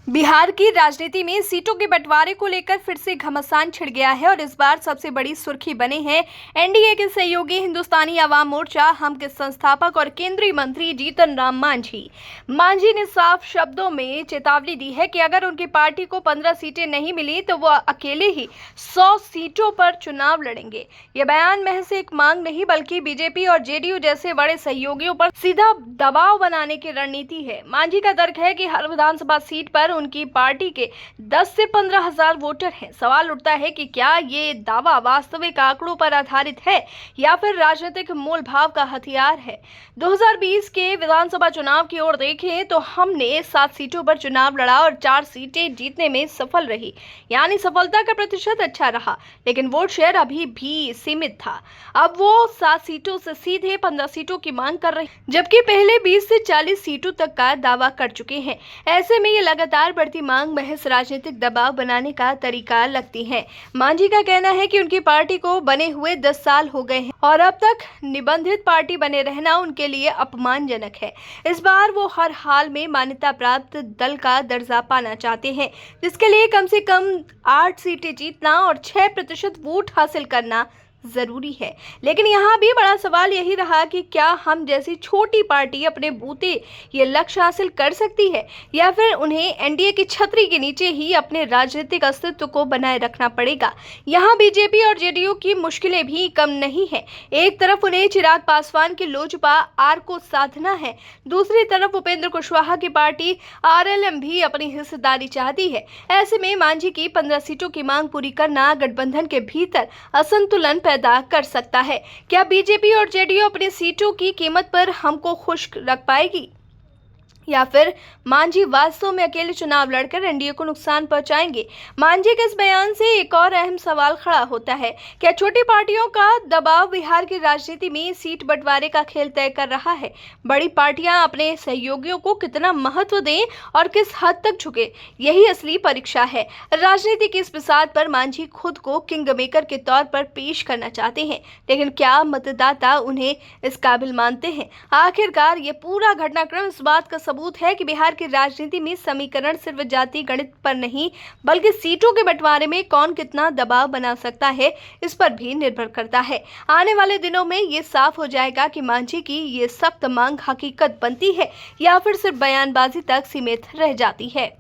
बिहार की राजनीति में सीटों के बंटवारे को लेकर फिर से घमासान छिड़ गया है और इस बार सबसे बड़ी सुर्खी बने हैं एनडीए के सहयोगी हिंदुस्तानी आवाम मोर्चा हम के संस्थापक और केंद्रीय मंत्री जीतन राम मांझी। मांझी ने साफ शब्दों में चेतावनी दी है कि अगर उनकी पार्टी को 15 सीटें नहीं मिली तो वो अकेले ही 100 सीटों पर चुनाव लड़ेंगे। यह बयान महज एक मांग नहीं बल्कि बीजेपी और जेडीयू जैसे बड़े सहयोगियों पर सीधा दबाव बनाने की रणनीति है। मांझी का तर्क है कि हर विधानसभा सीट पर उनकी पार्टी के 10 से 15 हजार वोटर हैं। सवाल उठता है कि क्या ये दावा वास्तविक आंकड़ों पर आधारित है या फिर राजनीतिक मूल भाव का हथियार है। 2020 के विधानसभा चुनाव की ओर देखें तो हमने 7 सीटों पर चुनाव लड़ा और 4 सीटें जीतने में सफल रही, यानी सफलता का प्रतिशत अच्छा रहा, लेकिन वोट शेयर अभी भी सीमित था। अब वो 7 सीटों से सीधे 15 सीटों की मांग कर रहे, जबकि पहले 20 से 40 सीटों तक का दावा कर चुके हैं। ऐसे में ये लगातार बढ़ती मांग महज राजनीतिक दबाव बनाने का तरीका लगती है। मांझी का कहना है कि उनकी पार्टी को बने हुए 10 साल हो गए हैं और अब तक निबंधित पार्टी बने रहना उनके लिए अपमानजनक है। इस बार वो हर हाल में मान्यता प्राप्त दल का दर्जा पाना चाहते हैं, जिसके लिए कम से कम 8 सीटें जीतना और 6% वोट हासिल करना जरूरी है। लेकिन यहाँ भी बड़ा सवाल यही रहा कि क्या हम जैसी छोटी पार्टी अपने बूते ये लक्ष्य हासिल कर सकती है या फिर उन्हें एनडीए की छतरी के नीचे ही अपने राजनीतिक अस्तित्व को बनाए रखना पड़ेगा। यहाँ बीजेपी और जेडीयू की मुश्किलें भी कम नहीं है। एक तरफ उन्हें चिराग पासवान की लोजपा आर को साधना है, दूसरी तरफ उपेंद्र कुशवाहा की पार्टी आरएलएम भी अपनी हिस्सेदारी चाहती है। ऐसे में मांझी की 15 सीटों की मांग पूरी करना गठबंधन के भीतर असंतुलन पैदा कर सकता है। क्या बीजेपी और जेडीयू अपनी सीटों की कीमत पर हमको खुश रख पाएगी या फिर मांझी वास्तव में अकेले चुनाव लड़कर एनडीए को नुकसान पहुंचाएंगे? मांझी के इस बयान से एक और अहम सवाल खड़ा होता है, क्या छोटी पार्टियों का दबाव बिहार की राजनीति में सीट बंटवारे का खेल तय कर रहा है? बड़ी पार्टियां अपने सहयोगियों को कितना महत्व दें और किस हद तक झुके, यही असली परीक्षा है। राजनीति की इस बिसात पर मांझी खुद को किंग मेकर के तौर पर पेश करना चाहते हैं, लेकिन क्या मतदाता उन्हें इस काबिल मानते हैं? आखिरकार ये पूरा घटनाक्रम इस बात का सबूत है कि बिहार की राजनीति में समीकरण सिर्फ जाति गणित पर नहीं बल्कि सीटों के बंटवारे में कौन कितना दबाव बना सकता है, इस पर भी निर्भर करता है। आने वाले दिनों में ये साफ हो जाएगा कि मांझी की ये सख्त मांग हकीकत बनती है या फिर सिर्फ बयानबाजी तक सीमित रह जाती है।